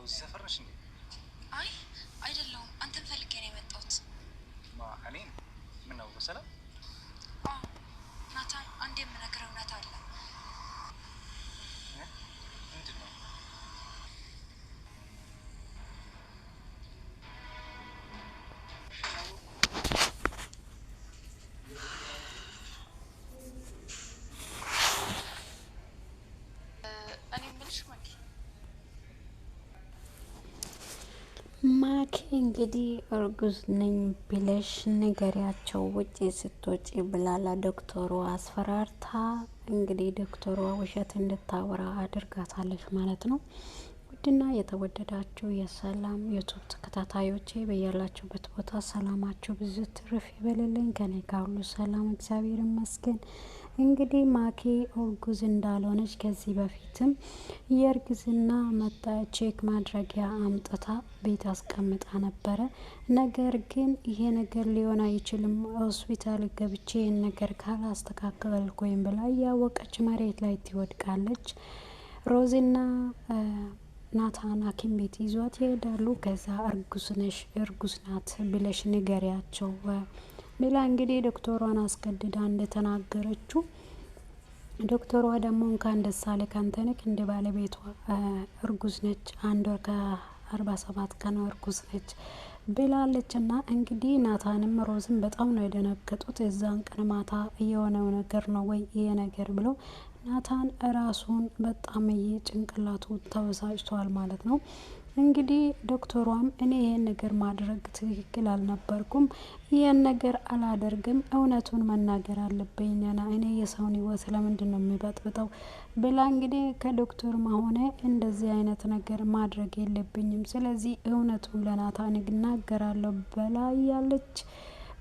እዚህ ሰፈር ነሽ እንዴ? አይ አይደለሁም። አንተን ፈልጌ ነው የመጣሁት። እኔን? ምን ነው በሰላም? አዎ ናታን፣ አንድ የምነግርህ እውነት አለ። ምንድን ነው? ማኪ እንግዲህ እርጉዝ ነኝ ብለሽ ንገሪያቸው ውጪ ስትወጪ ብላላ ዶክተሩ አስፈራርታ እንግዲህ ዶክተሯ ውሸት እንድታወራ አድርጋታለች ማለት ነው። ውድና የተወደዳችሁ የሰላም ዩቱብ ተከታታዮቼ በያላችሁበት ቦታ ሰላማችሁ ብዙ ትርፍ ይበልልኝ። ከኔ ጋር ሁሉ ሰላም እግዚአብሔር ይመስገን። እንግዲህ ማኪ እርጉዝ እንዳልሆነች ከዚህ በፊትም የእርግዝና ቼክ ማድረጊያ አምጥታ ቤት አስቀምጣ ነበረ። ነገር ግን ይሄ ነገር ሊሆን አይችልም፣ ሆስፒታል ገብቼ ይህን ነገር ካላስተካከልኩ ወይም ብላ እያወቀች መሬት ላይ ትወድቃለች። ሮዚና ናታን ሐኪም ቤት ይዟት ይሄዳሉ። ከዛ እርጉዝ ናት ብለሽ ንገሪያቸው ብላ እንግዲህ ዶክተሯን አስገድዳ እንደተናገረችው ዶክተሯ ደግሞ እንኳን ደስ አለህ አንተ ነህ እንደ ባለቤቷ እርጉዝ ነች፣ 1 ወር ከ47 ቀን እርጉዝ ነች ብላለች። እና እንግዲህ ናታንም ሮዝም በጣም ነው የደነገጡት። የዛን ቀን ማታ የሆነው ነገር ነው ወይ ይሄ ነገር ብሎ ናታን ራሱን በጣም ጭንቅላቱ ተበሳጭቷል ማለት ነው። እንግዲህ ዶክተሯም እኔ ይሄን ነገር ማድረግ ትክክል አልነበርኩም፣ ይሄን ነገር አላደርግም፣ እውነቱን መናገር አለብኝ እኔ የሰውን ሕይወት ለምንድን ነው የሚበጥብጠው ብላ እንግዲህ ከዶክተርም ሆነ እንደዚህ አይነት ነገር ማድረግ የለብኝም፣ ስለዚህ እውነቱን ለናታን እናገራለሁ በላ እያለች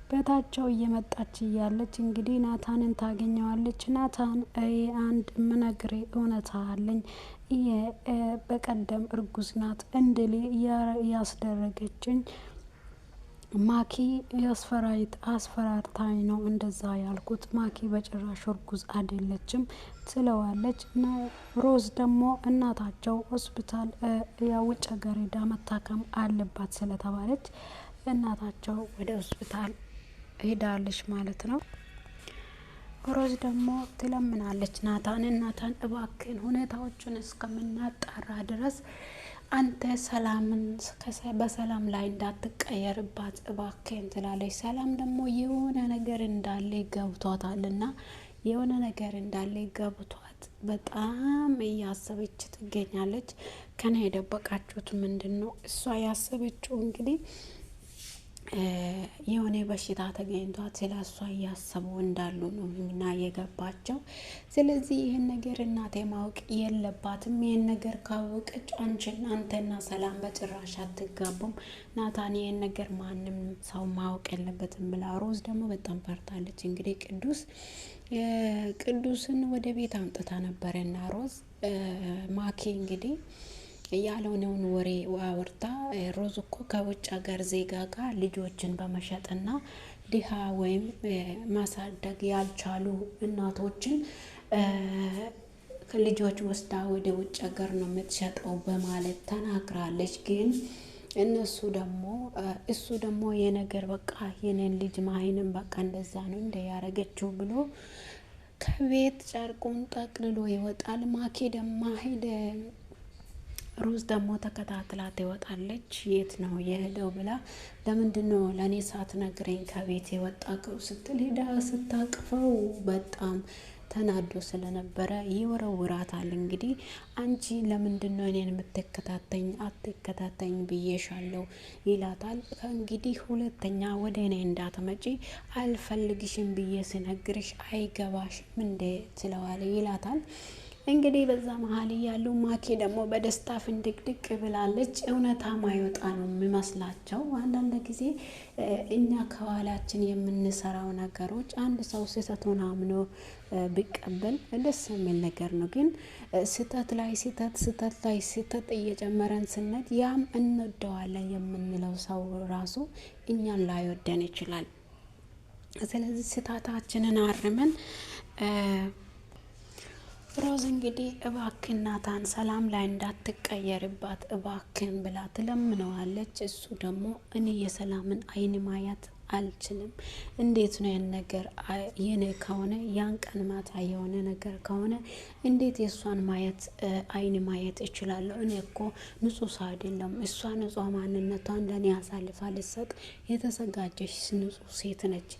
በታቸው እየመጣች እያለች እንግዲህ ናታንን ታገኘዋለች። ናታን አንድ ምነግሬ እውነታ አለኝ፣ በቀደም እርጉዝ ናት እንድሌ ያስደረገችኝ ማኪ አስፈራርታኝ ነው እንደዛ ያልኩት፣ ማኪ በጭራሽ እርጉዝ አይደለችም ትለዋለች። ሮዝ ደግሞ እናታቸው ሆስፒታል የውጭ ሀገር ሄዳ መታከም አለባት ስለተባለች እናታቸው ወደ ሆስፒታል ሄዳለች ማለት ነው። ሮዝ ደግሞ ትለምናለች ናታን እባክን ሁኔታዎችን እስከምናጣራ ድረስ አንተ ሰላምን በሰላም ላይ እንዳትቀየርባት እባክን ትላለች። ሰላም ደግሞ የሆነ ነገር እንዳለ ገብቷታልና የሆነ ነገር እንዳለ ገብቷት በጣም እያሰበች ትገኛለች። ከኔ የደበቃችሁት ምንድን ነው? እሷ ያሰበችው እንግዲህ የሆነ በሽታ ተገኝቷት ስለ እሷ እያሰቡ እንዳሉ ነው እና የገባቸው። ስለዚህ ይህን ነገር እናቴ ማወቅ የለባትም፣ ይህን ነገር ካወቀች አንተና ሰላም በጭራሽ አትጋቡም፣ ናታን ይህን ነገር ማንም ሰው ማወቅ የለበትም ብላ ሮዝ ደግሞ በጣም ፈርታለች። እንግዲህ ቅዱስን ወደ ቤት አምጥታ ነበረና ሮዝ ማኪ እንግዲህ ያልሆነውን ወሬ አወርታ ሮዝ እኮ ከውጭ ሀገር ዜጋ ጋር ልጆችን በመሸጥና ድሃ ወይም ማሳደግ ያልቻሉ እናቶችን ልጆች ወስዳ ወደ ውጭ ሀገር ነው የምትሸጠው በማለት ተናግራለች። ግን እሱ ደግሞ የነገር በቃ የኔን ልጅ ማሂንም በቃ እንደዛ ነው እንደ ያረገችው ብሎ ከቤት ጨርቁን ጠቅልሎ ይወጣል። ማኪ ደግሞ ሮዝ ደግሞ ተከታትላ ትወጣለች። የት ነው የሄደው ብላ ለምንድን ነው ለእኔ ሳትነግረኝ ከቤት የወጣከው ስትል ሄዳ ስታቅፈው በጣም ተናዶ ስለነበረ ይወረውራታል። እንግዲህ አንቺ ለምንድን ነው እኔን የምትከታተኝ? አትከታተኝ ብዬሻለሁ ይላታል። ከእንግዲህ ሁለተኛ ወደ እኔ እንዳትመጪ አልፈልግሽም ብዬ ስነግርሽ አይገባሽም እንደ ትለዋለ ይላታል። እንግዲህ በዛ መሀል ያሉ ማኪ ደግሞ በደስታ ፍንድቅድቅ ብላለች። እውነታ ማይወጣ ነው የሚመስላቸው። አንዳንድ ጊዜ እኛ ከኋላችን የምንሰራው ነገሮች አንድ ሰው ስህተቱን አምኖ ቢቀበል ደስ የሚል ነገር ነው። ግን ስህተት ላይ ስህተት እየጨመረን ስነት ያም እንወደዋለን የምንለው ሰው ራሱ እኛን ላይወደን ይችላል። ስለዚህ ስህተታችንን አርመን ሮዝ እንግዲህ እባክን ናታን ሰላም ላይ እንዳትቀየርባት እባክን ብላ ትለምነዋለች። እሱ ደግሞ እኔ የሰላምን አይን ማየት አልችልም። እንዴት ነው ያን ነገር የኔ ከሆነ ያን ቀን ማታ የሆነ ነገር ከሆነ እንዴት የእሷን ማየት አይን ማየት እችላለሁ? እኔ እኮ ንጹህ ሰው አይደለም። እሷ ንጹህ ማንነቷን ለእኔ አሳልፋ ልሰጥ የተዘጋጀች ንጹህ ሴት ነች።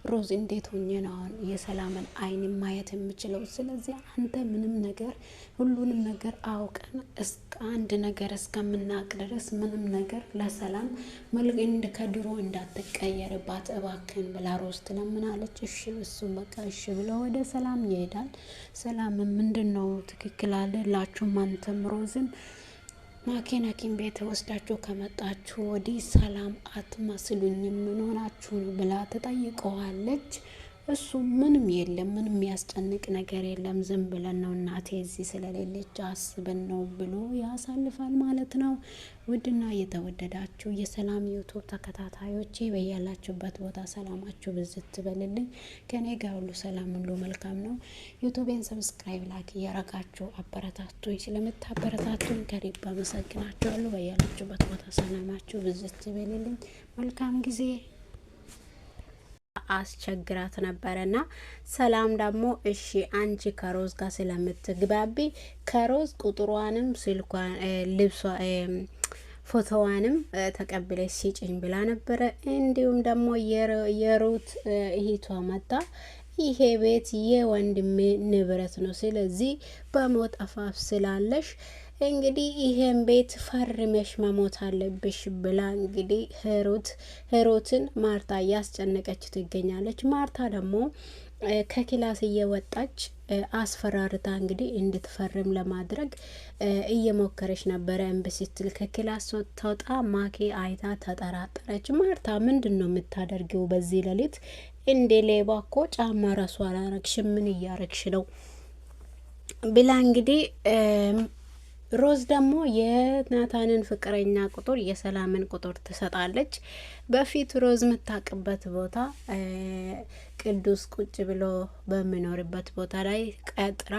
ሮዝ እንዴት ሆኜ ነው አሁን የሰላምን አይን ማየት የምችለው? ስለዚህ አንተ ምንም ነገር ሁሉንም ነገር አውቀን እስከ አንድ ነገር እስከምናቅ ድረስ ምንም ነገር ለሰላም መልክ ከድሮ እንዳትቀየርባት እባክን ብላ ሮዝ ትለምናለች። እሺ እሱም በቃ እሺ ብሎ ወደ ሰላም ይሄዳል። ሰላም ምንድን ነው ትክክል አለላችሁም? አንተም ሮዝን ማኪን ሐኪም ቤት ወስዳችሁ ከመጣችሁ ወዲህ ሰላም አትመስሉኝም፣ ምን ሆናችሁ ነው ብላ ትጠይቀዋለች። እሱ ምንም የለም፣ ምንም የሚያስጨንቅ ነገር የለም፣ ዝም ብለን ነው እናቴ እዚህ ስለሌለች አስበን ነው ብሎ ያሳልፋል ማለት ነው። ውድና የተወደዳችሁ የሰላም ዩቱብ ተከታታዮቼ በያላችሁበት ቦታ ሰላማችሁ ብዝት ትበልልኝ። ከኔ ጋር ሁሉ ሰላም ሁሉ መልካም ነው። ዩቱቤን ሰብስክራይብ ላይክ እያረጋችሁ አበረታቱኝ። ስለምታበረታቱኝ ከልብ አመሰግናችኋለሁ። በያላችሁበት ቦታ ሰላማችሁ ብዝት ትበልልኝ። መልካም ጊዜ አስቸግራት ነበረና ሰላም ደግሞ እሺ አንቺ ከሮዝ ጋር ስለምትግባቢ ከሮዝ ቁጥሯንም ስልኳን ልብሷ ፎቶዋንም ተቀብለሽ ሲጭኝ ብላ ነበረ። እንዲሁም ደግሞ የሩት እህቷ መጣ ይሄ ቤት የወንድሜ ንብረት ነው፣ ስለዚህ በሞት አፋፍ ስላለሽ እንግዲህ ይሄን ቤት ፈርመሽ መሞት አለብሽ ብላ እንግዲህ ሂሩትን ማርታ እያስጨነቀች ትገኛለች። ማርታ ደግሞ ከክላስ እየወጣች አስፈራርታ እንግዲህ እንድትፈርም ለማድረግ እየሞከረች ነበረ። እምቢ ስትል ከክላስ ተውጣ ማኪ አይታ ተጠራጠረች። ማርታ ምንድን ነው የምታደርገው በዚህ ሌሊት? እንደ ሌባ እኮ ጫማ ራሱ አላረግሽ፣ ምን እያረግሽ ነው ብላ እንግዲህ ሮዝ ደግሞ የናታንን ፍቅረኛ ቁጥር የሰላምን ቁጥር ትሰጣለች። በፊት ሮዝ የምታውቅበት ቦታ ቅዱስ ቁጭ ብሎ በሚኖርበት ቦታ ላይ ቀጥራ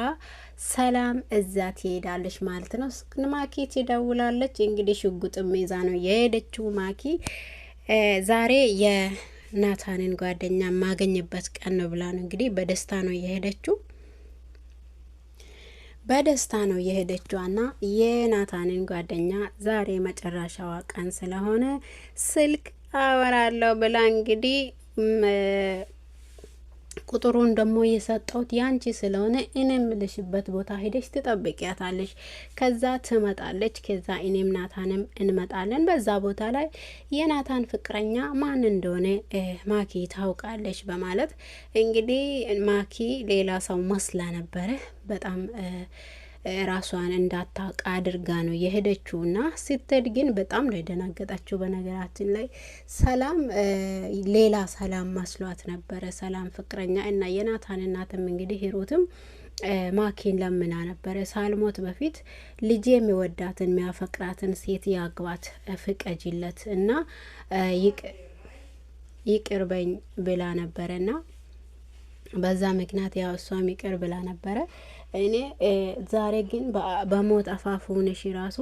ሰላም እዛ ትሄዳለች ማለት ነው። ማኪ ትደውላለች። እንግዲህ ሽጉጥም ይዛ ነው የሄደችው ማኪ። ዛሬ የናታንን ጓደኛ ማገኝበት ቀን ነው ብላ ነው እንግዲህ በደስታ ነው የሄደችው። በደስታ ነው የሄደችዋና የናታንን ጓደኛ ዛሬ መጨረሻዋ ቀን ስለሆነ ስልክ አወራለሁ ብላ እንግዲህ ቁጥሩን ደግሞ የሰጠውት ያንቺ ስለሆነ እኔም ልሽበት ቦታ ሄደሽ ትጠብቂያታለሽ። ከዛ ትመጣለች። ከዛ እኔም ናታንም እንመጣለን። በዛ ቦታ ላይ የናታን ፍቅረኛ ማን እንደሆነ ማኪ ታውቃለች በማለት እንግዲህ ማኪ ሌላ ሰው መስላ ነበረ። በጣም ራሷን እንዳታውቅ አድርጋ ነው የሄደችውና ስትሄድ ግን በጣም ነው የደናገጠችው። በነገራችን ላይ ሰላም ሌላ ሰላም መስሏት ነበረ። ሰላም ፍቅረኛ እና የናታን እናትም እንግዲህ ሂሩትም ማኪን ለምና ነበረ ሳልሞት በፊት ልጄ የሚወዳትን የሚያፈቅራትን ሴት ያግባት ፍቀጅለት እና ይቅርበኝ ብላ ነበረና በዛ ምክንያት ያው እሷም ይቅር ብላ ነበረ። እኔ ዛሬ ግን በሞት አፋፍ ሆነሽ ራሱ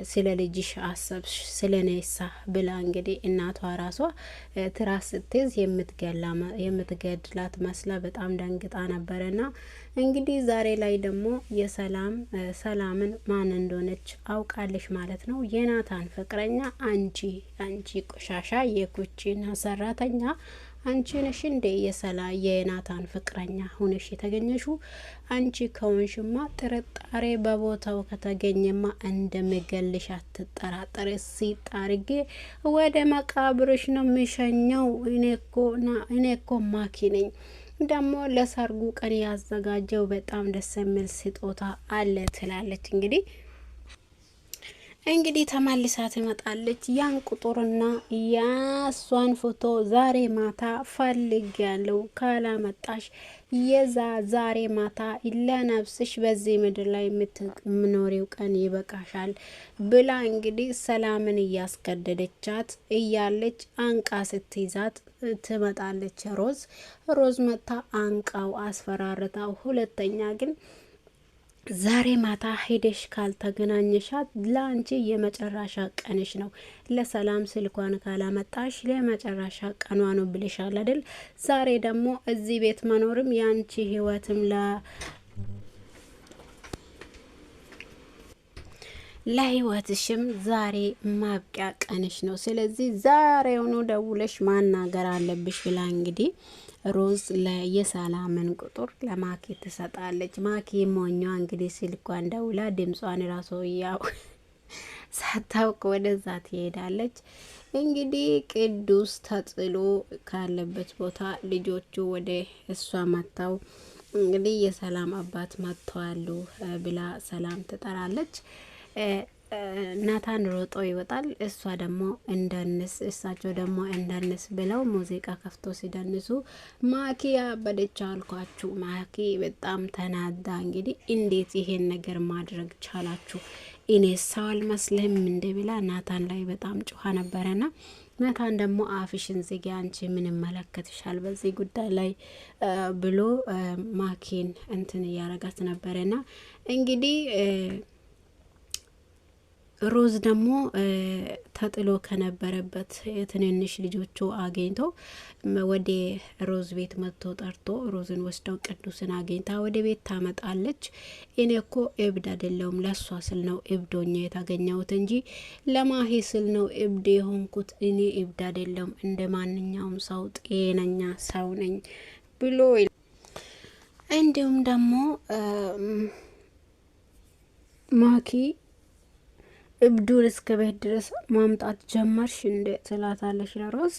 ስለ ልጅሽ አሰብሽ ስለ ነሳ ብላ እንግዲህ እናቷ ራሷ ትራስ ስትይዝ የምትገድላት መስላ በጣም ደንግጣ ነበረና እንግዲህ ዛሬ ላይ ደግሞ ሰላምን ማን እንደሆነች አውቃለች ማለት ነው። የናታን ፍቅረኛ አንቺ ቆሻሻ የኩቺና ሰራተኛ አንቺ ነሽ እንደ የናታን ፍቅረኛ ሆነሽ የተገኘሹ? አንቺ ከሆንሽማ ጥርጣሬ በቦታው ከተገኘማ እንደምገልሽ አትጠራጠሪ። ሲጣርጌ ወደ መቃብርሽ ነው የሚሸኘው። እኔ እኮ ማኪ ነኝ። ደግሞ ለሰርጉ ቀን ያዘጋጀው በጣም ደስ የሚል ስጦታ አለ ትላለች። እንግዲህ ተመልሳ ትመጣለች። ያን ቁጥርና ያሷን ፎቶ ዛሬ ማታ ፈልግ ያለው ካላመጣሽ ዛሬ ማታ ለነፍስሽ በዚህ ምድር ላይ የምትኖሪው ቀን ይበቃሻል ብላ እንግዲህ ሰላምን እያስገደደቻት እያለች አንቃ ስትይዛት ትመጣለች። ሮዝ መታ አንቃው አስፈራርታው ሁለተኛ ግን ዛሬ ማታ ሄደሽ ካልተገናኘሻት ለአንቺ የመጨረሻ ቀንሽ ነው። ለሰላም ስልኳን ካላመጣሽ ለመጨረሻ ቀኗ ነው ብልሻል አይደል? ዛሬ ደግሞ እዚህ ቤት መኖርም የአንቺ ህይወትም ለህይወትሽም ዛሬ ማብቂያ ቀንሽ ነው። ስለዚህ ዛሬውኑ ደውለሽ ማናገር አለብሽ ብላ እንግዲህ ሮዝ የሰላምን ቁጥር ለማኪ ትሰጣለች። ማኪ ሞኟ እንግዲህ ስልኳን ደውላ ድምጿን ራሱ ያው ሳታውቅ ወደዛ ትሄዳለች። እንግዲህ ቅዱስ ተጥሎ ካለበት ቦታ ልጆቹ ወደ እሷ መጥተው እንግዲህ የሰላም አባት መጥተዋሉ ብላ ሰላም ትጠራለች። ናታን ሮጦ ይወጣል። እሷ ደግሞ እንደንስ እሳቸው ደግሞ እንደንስ ብለው ሙዚቃ ከፍቶ ሲደንሱ ማኪ ያበደች አልኳችሁ። ማኪ በጣም ተናዳ እንግዲህ እንዴት ይሄን ነገር ማድረግ ቻላችሁ? እኔ ሰው አልመስልህም እንደ ብላ ናታን ላይ በጣም ጮኻ ነበረና ናታን ደግሞ አፍሽን ዝጊ፣ አንቺ ምን መለከትሻል በዚህ ጉዳይ ላይ ብሎ ማኪን እንትን እያረጋት ነበረና እንግዲህ ሮዝ ደግሞ ተጥሎ ከነበረበት ትንንሽ ልጆቹ አገኝቶ ወደ ሮዝ ቤት መጥቶ ጠርቶ ሮዝን ወስደው ቅዱስን አገኝታ ወደ ቤት ታመጣለች። እኔ እኮ እብድ አይደለሁም፣ ለሷ ስል ነው እብዶኛ የተገኘሁት እንጂ ለማሄ ስል ነው እብድ የሆንኩት። እኔ እብድ አይደለሁም፣ እንደ ማንኛውም ሰው ጤነኛ ሰው ነኝ ብሎ እንዲሁም ደግሞ ማኪ እብዱን እስከ ቤት ድረስ ማምጣት ጀመርሽ እንደ ትላታለች ለሮዝ።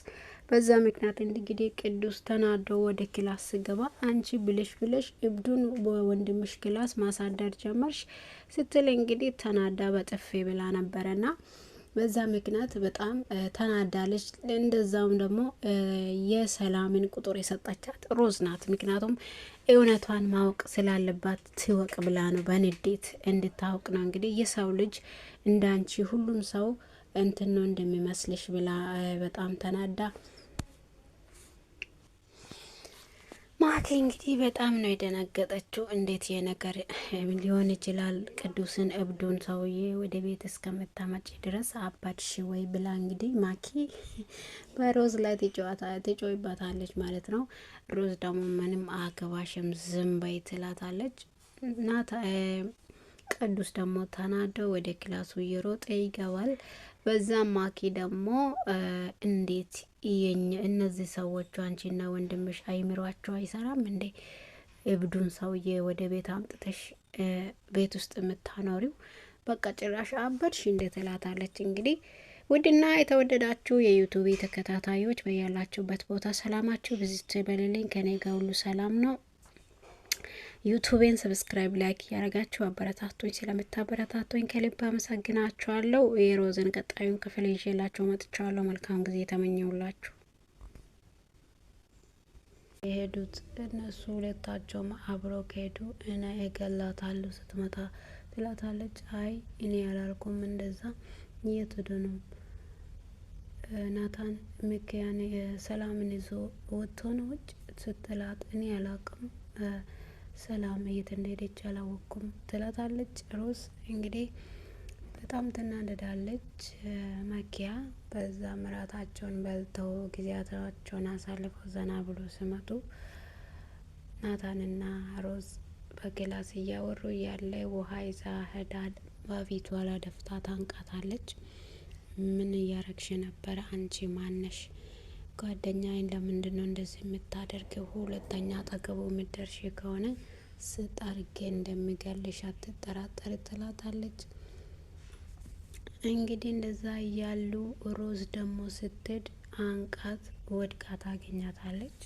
በዛ ምክንያት እንግዲህ ቅዱስ ተናዶ ወደ ክላስ ስገባ አንቺ ብለሽ እብዱን በወንድምሽ ክላስ ማሳደር ጀመርሽ ስትል እንግዲህ ተናዳ በጥፌ ብላ ነበረና በዛ ምክንያት በጣም ተናዳለች። እንደዛውም ደግሞ የሰላምን ቁጥር የሰጠቻት ሮዝ ናት። ምክንያቱም እውነቷን ማወቅ ስላለባት ትወቅ ብላ ነው፣ በንዴት እንድታውቅ ነው። እንግዲህ የሰው ልጅ እንዳንቺ ሁሉም ሰው እንትን ነው እንደሚመስልሽ ብላ በጣም ተናዳ ማኪ እንግዲህ በጣም ነው የደነገጠችው። እንዴት የነገር ሊሆን ይችላል? ቅዱስን እብዱን ሰውዬ ወደ ቤት እስከምታመጪ ድረስ አባድሽ ወይ ብላ እንግዲህ ማኪ በሮዝ ላይ ትጮይባታለች ማለት ነው። ሮዝ ደግሞ ምንም አገባሽም ዝም በይ ትላታለች። ናታ ቅዱስ ደግሞ ተናደው ወደ ክላሱ እየሮጠ ይገባል። በዛም ማኪ ደግሞ እንዴት እነዚህ ሰዎቹ አንቺና ወንድምሽ አይምሯቸው አይሰራም እንዴ? እብዱን ሰውዬ ወደ ቤት አምጥተሽ ቤት ውስጥ የምታኖሪው በቃ ጭራሽ አበድሽ እንዴ? ትላታለች። እንግዲህ ውድና የተወደዳችሁ የዩቱብ ተከታታዮች በያላችሁበት ቦታ ሰላማችሁ ብዝት በሌለኝ፣ ከኔ ጋር ሁሉ ሰላም ነው። ዩቱቤን ሰብስክራይብ፣ ላይክ ያረጋችሁ አበረታቶኝ ስለምታበረታቶኝ ከልብ አመሰግናችኋለሁ። የሮዝን ቀጣዩን ክፍል ይዤላችሁ መጥቻለሁ። መልካም ጊዜ ተመኘውላችሁ። የሄዱት እነሱ ሁለታቸውም አብረው ከሄዱ እና እገላታለሁ ስትመጣ ትላታለች። አይ እኔ ያላልኩም እንደዛ እየትዱ ነው ናታን ምክያን ሰላምን ይዞ ወጥቶ ነው ውጭ ስትላት እኔ ያላቅም ሰላም የት እንደሄደች አላወቅኩም ትላታለች። ሮዝ እንግዲህ በጣም ትናደዳለች። መኪያ በዛ ምራታቸውን በልተው ጊዜያቸውን አሳልፈው ዘና ብሎ ሲመጡ ናታንና ሮዝ በክላስ እያወሩ እያለ ውሃ ይዛ ሄዳ በፊቷ ላይ ደፍታ ታንቃታለች። ምን እያረግሽ ነበረ? አንቺ ማነሽ? ጓደኛዬን ለምንድን ነው እንደዚህ የምታደርገው? ሁለተኛ አጠገቡ ምደርሽ ከሆነ ስጣርጌ እንደሚገልሽ አትጠራጠር ትላታለች። እንግዲህ እንደዛ እያሉ ሮዝ ደግሞ ስትሄድ አንቃት ወድቃ ታገኛታለች።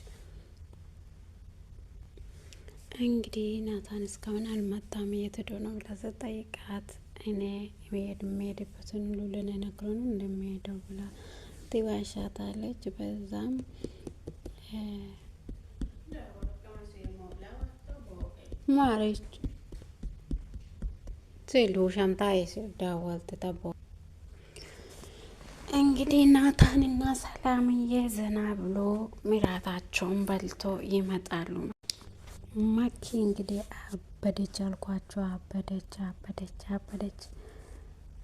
እንግዲህ ናታን እስካሁን አልመጣም የት ሄዶ ነው ብላ ስትጠይቃት እኔ የሚሄድበትን ሁሉ ልነግረው ነው እንደሚሄደው ብላ ትዋሻታለች። በዛም ማረች ሲሉ ሻምታይ ሲዳወል ተጠቦ እንግዲህ ናታንና ሰላምዬ ዘና ብሎ ምራታቸውን በልቶ ይመጣሉ። ማኪ እንግዲህ አበደች አልኳቸው። አበደች።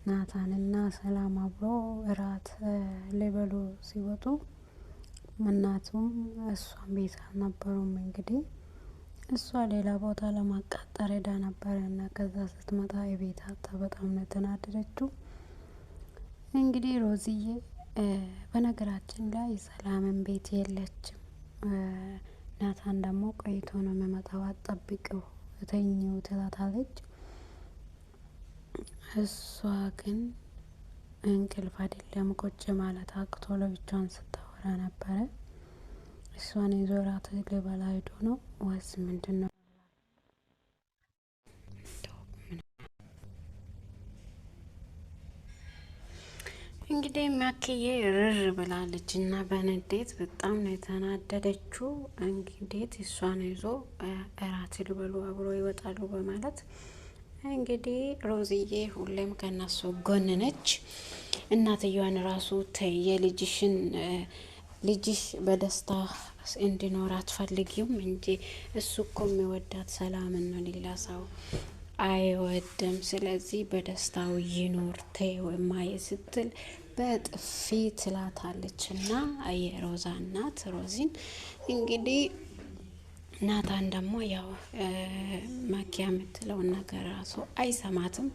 ናታንና ሰላም አብሮ እራት ሊበሉ ሲወጡ እናቱም እሷም ቤት አልነበሩም። እንግዲህ እሷ ሌላ ቦታ ለማቃጠር ሄዳ ነበረ እና ከዛ ስትመጣ የቤት አጣ በጣም ነው የተናደደችው። እንግዲህ ሮዝዬ በነገራችን ላይ ሰላምን ቤት የለችም። ናታን ደግሞ ቆይቶ ነው የሚመጣው አትጠብቂው እተኚው ትላታለች። እሷ ግን እንቅልፍ አይደለም ቁጭ ማለት አቅቶ ለብቻዋን ስታወራ ነበረ። እሷን የዞራት ሊበላ ሄዶ ነው ወይስ ምንድን ነው? እንግዲህ ማክዬ ርር ብላለች እና በንዴት በጣም ነው የተናደደችው። እንግዲህ እሷን ይዞ እራት ሊበሉ አብሮ ይወጣሉ በማለት እንግዲህ ሮዝዬ ሁሌም ከነሱ ጎን ነች። እናትየዋን ራሱ ተይ የልጅሽን ልጅሽ በደስታ እንዲኖር አትፈልጊም እንጂ እሱ እኮ የሚወዳት ሰላምን ነው፣ ሌላ ሰው አይወድም። ስለዚህ በደስታው ይኖር ተይው እማዬ ስትል በጥፊ ትላታለች። እና የሮዛ እናት ሮዚን እንግዲህ ናታን ደግሞ ያው ማኪያ የምትለውን ነገር ራሱ አይሰማትም።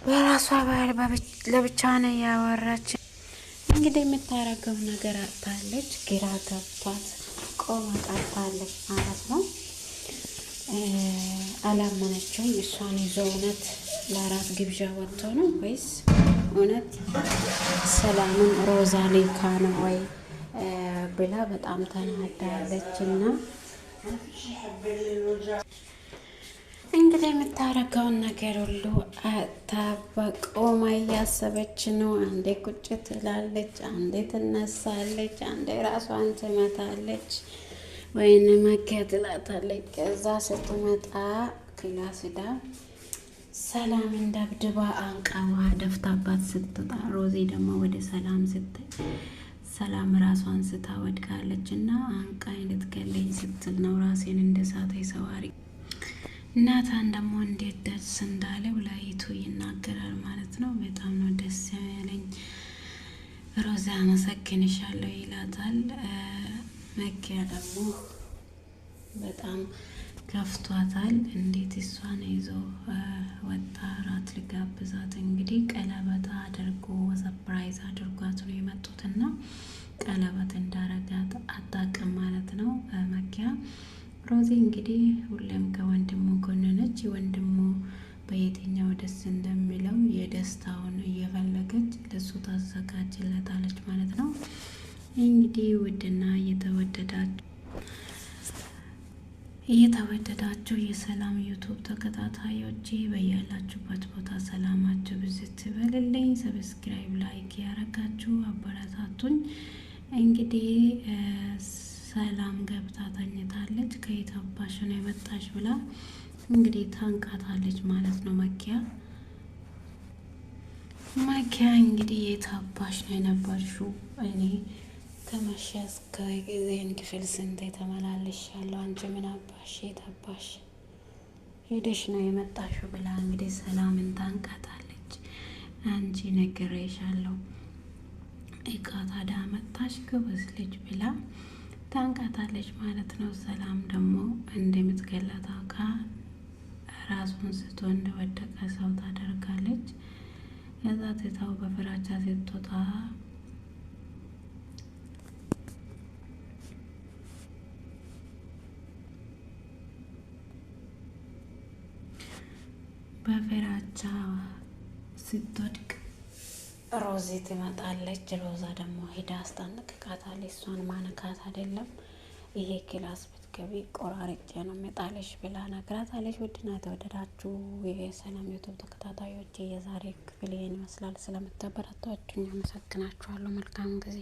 በራሷ ለብቻ ነው ያወራች። እንግዲህ የምታረገው ነገር አጣለች፣ ግራ ገብቷት ቆማ ቀርታለች ማለት ነው። አላመነችውም። እሷን ይዞ እውነት ለአራት ግብዣ ወጥቶ ነው ወይስ እውነት ሰላምን ሮዛ ሊካ ነው ወይ ብላ በጣም ተናዳለች። እና እንግዲህ የምታረገውን ነገር ሁሉ በቆማ እያሰበች ነው። አንዴ ቁጭ ትላለች፣ አንዴ ትነሳለች፣ አንዴ ራሷን ትመታለች፣ ወይን መኪያ ትላታለች። ከዛ ስትመጣ ክላስ ዳ ሰላም እንደብድባ አንቃዋ ደፍታባት ስትጣ፣ ሮዚ ደግሞ ወደ ሰላም ስትል ሰላም ራሷን ስታ ወድቃለች። እና አንቃኝ ልትገለኝ ስትል ነው ራሴን እንደ ሳተ ሰዋሪ። ናታን ደግሞ እንዴት ደስ እንዳለው ላይቱ ይናገራል ማለት ነው። በጣም ነው ደስ ያለኝ ሮዛ አመሰግንሻለሁ ይላታል። መኪያ ደግሞ በጣም ከፍቷታል። እንዴት እሷን ይዞ ወጣ ራት ልጋብዛት። እንግዲህ ቀለበት አድርጎ ሰፕራይዝ አድርጓት ነው የመጡትና ቀለበት እንዳረጋት አታውቅም ማለት ነው መኪያ። ሮዚ እንግዲህ ሁሌም ከወንድሙ ጎን ነች። ወንድሙ በየትኛው ደስ እንደሚለው የደስታውን እየፈለገች ለሱ ታዘጋጅለታለች ማለት ነው። እንግዲህ ውድና እየተወደዳችሁ የሰላም ዩቱብ ተከታታዮች በያላችሁበት ቦታ ሰላማችሁ ብዝት ይበልልኝ። ሰብስክራይብ ላይክ ያረጋችሁ አበረታቱኝ። እንግዲህ ሰላም ገብታ ተኝታለች። ከየት አባሽ ነው የመጣሽ ብላ እንግዲህ ታንቃታለች ማለት ነው። መኪያ እንግዲህ የት አባሽ ነው የነበርሽው? እኔ ከመሸ እስከ ጊዜን ክፍል ስንት የተመላለሻለሁ። አንቺ ምን አባሽ የት አባሽ ሄደሽ ነው የመጣሽው ብላ እንግዲህ ሰላምን ታንቃታለች። አንቺ ነግሬሻለሁ እቃ ታዲያ መጣሽ ጎበዝ ልጅ ብላ ታንቃታለች ማለት ነው። ሰላም ደግሞ እንደምትገላት አውቃ ራሱን ስቶ እንደወደቀ ሰው ታደርጋለች። ከዛ ትታው በፍራቻ ስትወጣ በፍራቻ ስትወድቅ ሮዚ ትመጣለች። ሮዛ ደግሞ ሄዳ አስጠንቅቃታለች። እሷን ማነካት አይደለም ይሄ ክላስ ብትገቢ ቆራርጬ ነው የሚጣልሽ ብላ ነግራታለች። ውድና የተወደዳችሁ የሰላም ዩቱብ ተከታታዮች የዛሬ ክፍል ይህን ይመስላል። ስለምታበረታቱኝ አመሰግናችኋለሁ። መልካም ጊዜ